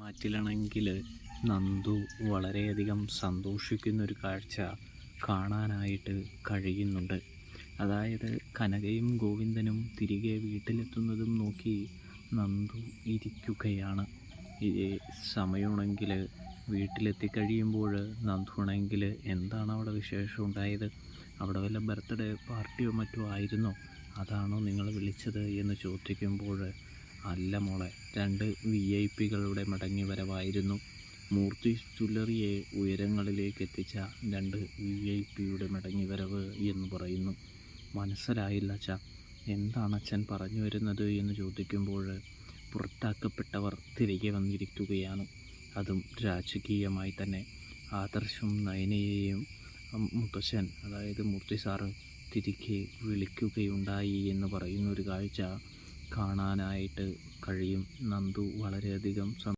ആറ്റിലാണെങ്കിൽ നന്ദു വളരെയധികം സന്തോഷിക്കുന്നൊരു കാഴ്ച കാണാനായിട്ട് കഴിയുന്നുണ്ട്. അതായത് കനകയും ഗോവിന്ദനും തിരികെ വീട്ടിലെത്തുന്നതും നോക്കി നന്ദു ഇരിക്കുകയാണ്. ഈ സമയമാണെങ്കിൽ വീട്ടിലെത്തിക്കഴിയുമ്പോൾ നന്ദുവാണെങ്കിൽ എന്താണ് അവിടെ വിശേഷം ഉണ്ടായത്, അവിടെ വല്ല ബർത്ത്ഡേ പാർട്ടിയോ മറ്റോ ആയിരുന്നോ, അതാണോ നിങ്ങൾ വിളിച്ചത് എന്ന് ചോദിക്കുമ്പോൾ അല്ല മോളെ, 2 VIP-കളുടെ മടങ്ങി വരവായിരുന്നു. മൂർത്തി ജ്വല്ലറിയെ ഉയരങ്ങളിലേക്ക് എത്തിച്ച 2 VIP-യുടെ മടങ്ങി വരവ് എന്ന് പറയുന്നു. മനസ്സിലായില്ല അച്ഛാ, എന്താണ് അച്ഛൻ പറഞ്ഞു വരുന്നത് എന്ന് ചോദിക്കുമ്പോൾ പുറത്താക്കപ്പെട്ടവർ തിരികെ വന്നിരിക്കുകയാണ്. അതും രാജകീയമായി തന്നെ. ആദർശും നയനയെയും മുത്തശ്ശൻ, അതായത് മൂർത്തി സാറ് തിരികെ വിളിക്കുകയുണ്ടായി എന്ന് പറയുന്നൊരു കാഴ്ച കാണാനായിട്ട് കഴിയും. നന്ദു വളരെയധികം